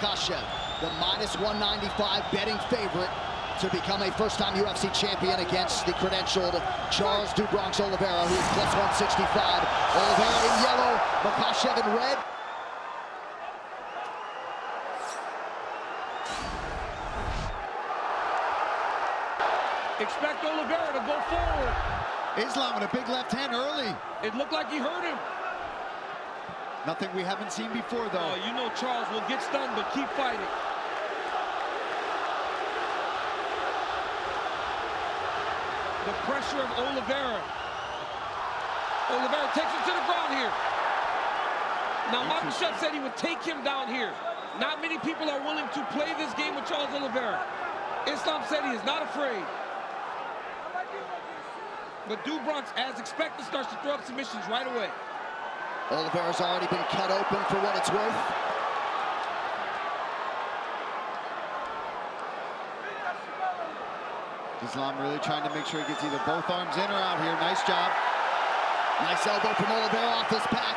Makhachev, the -195 betting favorite to become a first-time UFC champion against the credentialed Charles "Do Bronx" Oliveira, who is +165. Oliveira in yellow, Makhachev in red. Expect Oliveira to go forward. Islam with a big left hand early. It looked like he hurt him. Nothing we haven't seen before, though. Oh, you know Charles will get stunned, but keep fighting. The pressure of Oliveira. Oliveira takes him to the ground here. Now, Makhachev said he would take him down here. Not many people are willing to play this game with Charles Oliveira. Islam said he is not afraid. But Do Bronx, as expected, starts to throw up submissions right away. Oliveira's already been cut open for what it's worth. Islam really trying to make sure he gets either both arms in or out here. Nice job. Nice elbow from Oliveira off his back.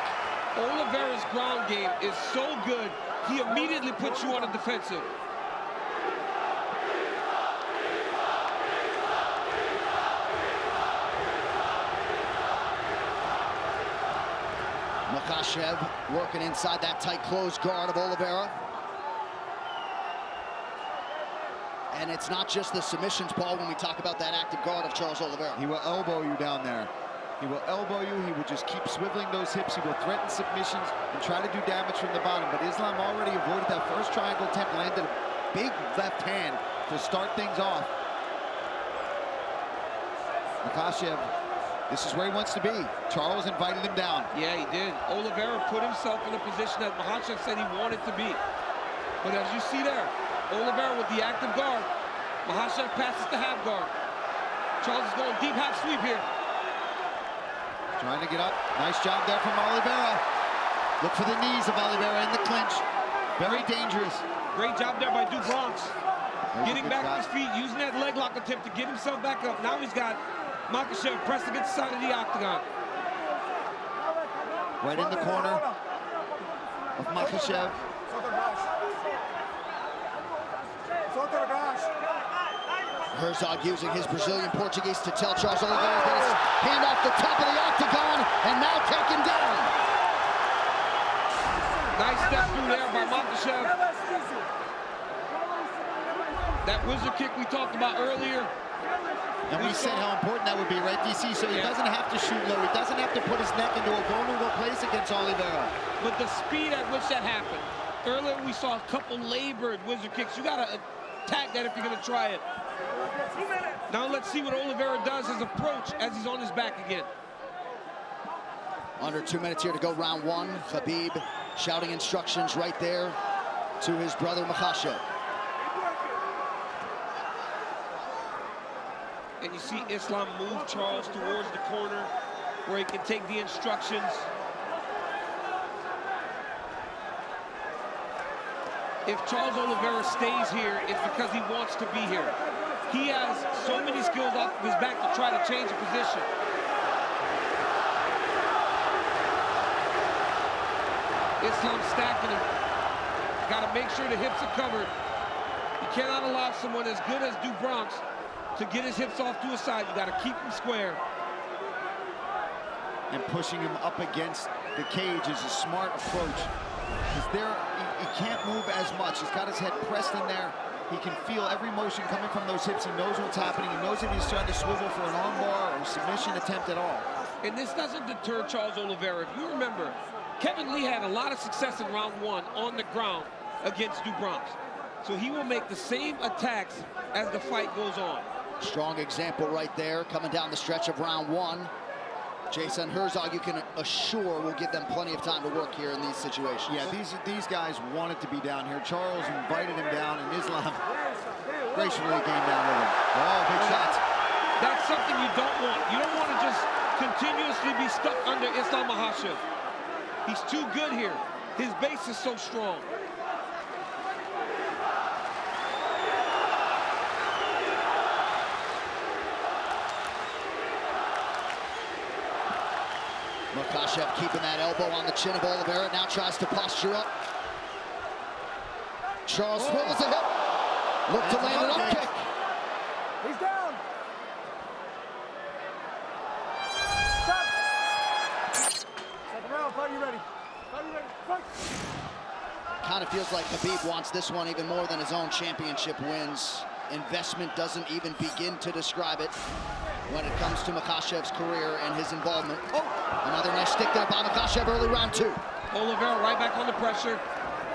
Oliveira's ground game is so good, he immediately puts you on the defensive. Makhachev working inside that tight closed guard of Oliveira. And it's not just the submissions, Paul, when we talk about that active guard of Charles Oliveira. He will elbow you down there. He will elbow you. He will just keep swiveling those hips. He will threaten submissions and try to do damage from the bottom. But Islam already avoided that first triangle attempt, landed a big left hand to start things off. Makhachev, this is where he wants to be. Charles invited him down. Yeah, he did. Oliveira put himself in a position that Makhachev said he wanted to be. But as you see there, Oliveira with the active guard. Makhachev passes to half guard. Charles is going deep half sweep here. Trying to get up. Nice job there from Oliveira. Look for the knees of Oliveira in the clinch. Very dangerous. Great job there by Do Bronx. Getting back to his feet, using that leg lock attempt to get himself back up. Now he's got Makhachev pressed against the side of the octagon. Right in the corner of Makhachev. Herzog using his Brazilian Portuguese to tell Charles Oliveira that his hand off the top of the octagon and now taken down. Nice step through there by Makhachev. That wizard kick we talked about earlier. And we said how important that would be, right, DC? So he doesn't have to shoot low. He doesn't have to put his neck into a vulnerable place against Oliveira. But the speed at which that happened. Earlier we saw a couple labored wizard kicks. You got to attack that if you're going to try it. Now let's see what Oliveira does, his approach as he's on his back again. Under 2 minutes here to go, round one. Khabib shouting instructions right there to his brother Makhachev. And you see Islam move Charles towards the corner where he can take the instructions. If Charles Oliveira stays here, it's because he wants to be here. He has so many skills off of his back to try to change the position. Islam stacking him. Got to make sure the hips are covered. You cannot allow someone as good as Do Bronx to get his hips off to his side. You got to keep him square. And pushing him up against the cage is a smart approach. Because there, he can't move as much. He's got his head pressed in there. He can feel every motion coming from those hips. He knows what's happening. He knows if he's trying to swivel for an armbar or a submission attempt at all. And this doesn't deter Charles Oliveira. If you remember, Kevin Lee had a lot of success in round one on the ground against Do Bronx. So he will make the same attacks as the fight goes on. Strong example right there coming down the stretch of round one. Jason Herzog, you can assure, will give them plenty of time to work here in these situations. Yeah, these guys wanted to be down here. Charles invited him down, and Islam gracefully came down with him. Oh, big shots. That's something you don't want. You don't want to just continuously be stuck under Islam Makhachev. He's too good here. His base is so strong. Makhachev keeping that elbow on the chin of Oliveira, now tries to posture up. Charles swivels a hip. Look to land an up kick. He's down. Stop. Second round, fight you ready. Fight you ready. Fight. Kind of feels like Khabib wants this one even more than his own championship wins. Investment doesn't even begin to describe it when it comes to Makhachev's career and his involvement. Oh, another nice stick there by Makhachev early round 2. Oliveira right back on the pressure.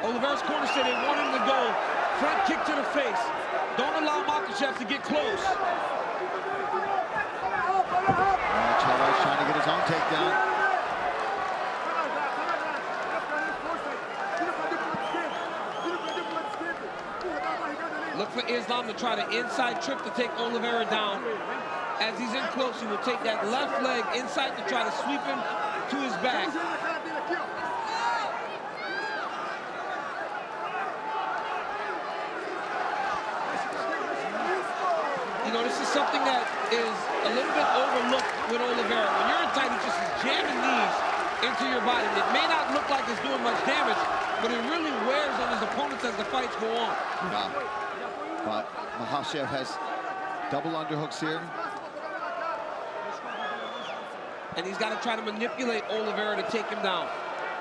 Oliveira's corner said they want him to go. Front kick to the face. Don't allow Makhachev to get close. Charles trying to get his own takedown. Look for Islam to try the inside trip to take Oliveira down. As he's in close, he will take that left leg inside to try to sweep him to his back. You know, this is something that is a little bit overlooked with Oliveira. When you're in tight, he just is jamming knees into your body. It may not look like it's doing much damage, but it really wears on his opponents as the fights go on. Yeah. But Makhachev has double underhooks here. And he's got to try to manipulate Oliveira to take him down.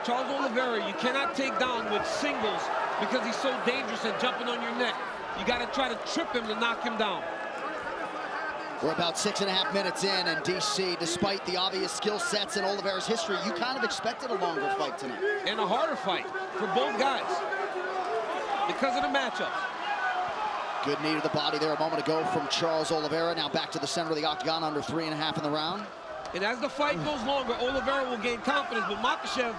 Charles Oliveira, you cannot take down with singles because he's so dangerous at jumping on your neck. You got to try to trip him to knock him down. We're about 6.5 minutes in, and DC, despite the obvious skill sets in Oliveira's history, you kind of expected a longer fight tonight. And a harder fight for both guys because of the matchup. Good knee to the body there a moment ago from Charles Oliveira. Now back to the center of the octagon, under 3.5 in the round. And as the fight goes longer, Oliveira will gain confidence, but Makhachev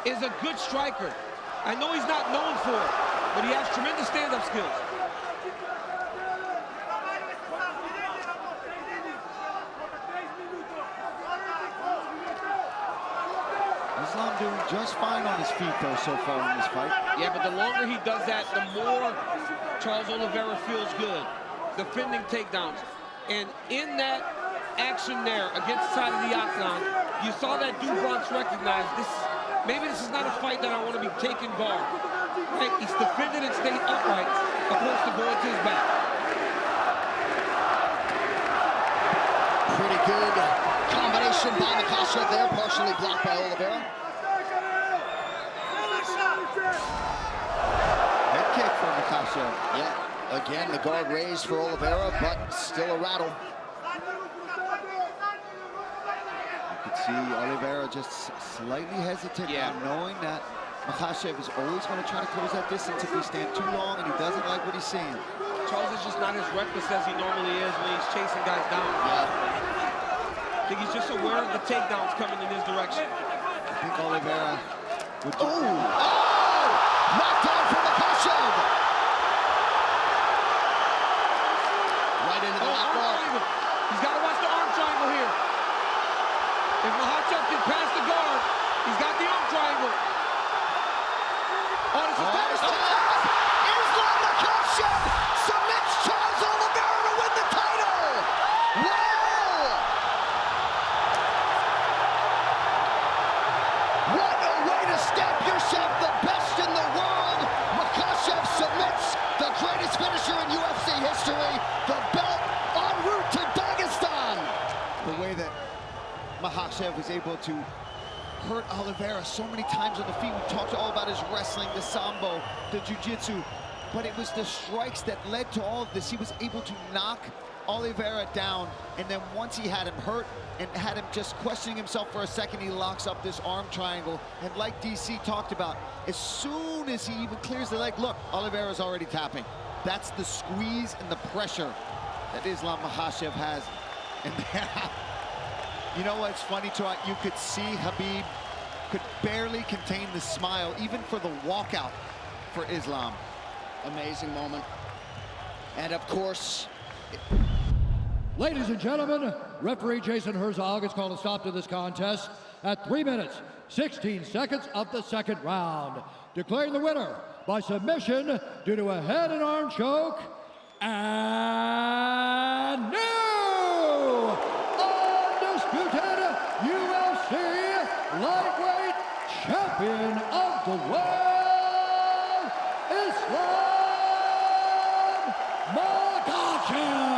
is a good striker. I know he's not known for it, but he has tremendous stand-up skills. Islam doing just fine on his feet, though, so far in this fight. Yeah, but the longer he does that, the more Charles Oliveira feels good, defending takedowns. And in that action there against the side of the octagon, you saw that Bronx recognize this. Maybe this is not a fight that I want to be taking guard. Right? He's defended and stayed upright opposed to going to his back. Pretty good combination by Makhachev there, partially blocked by Oliveira. Head kick for Makhachev. Yeah, again, the guard raised for Oliveira, but still a rattle. You could see Oliveira just slightly hesitant, now knowing that Makhachev is always going to try to close that distance if we stand too long, and he doesn't like what he's seeing. Charles is just not as reckless as he normally is when he's chasing guys down. I think he's just aware of the takedowns coming in his direction. I think Oliveira would do... Knocked down from Makhachev! Right into the arm guard. triangle. He's got to watch the arm triangle here. If Makhachev can pass the guard, he's got the arm triangle. Oh, this is Islam Makhachev submits Charles Oliveira to win the title! Wow! What a way to stamp yourself the best in the world! Makhachev submits the greatest finisher in UFC history, the belt en route to Dagestan! The way that Makhachev was able to hurt Oliveira so many times on the feet. We talked all about his wrestling, the sambo, the jiu-jitsu, but it was the strikes that led to all of this. He was able to knock Oliveira down, and then once he had him hurt and had him just questioning himself for a second, he locks up this arm triangle. And like DC talked about, as soon as he even clears the leg, look, Oliveira's already tapping. That's the squeeze and the pressure that Islam Makhachev has. And you know what's funny, too? You could see Khabib could barely contain the smile, even for the walkout for Islam. Amazing moment. And of course... Ladies and gentlemen, referee Jason Herzog has called a stop to this contest at 3 minutes, 16 seconds of the second round, declaring the winner by submission due to a head and arm choke, and new undisputed UFC lightweight champion of the world, Islam champ.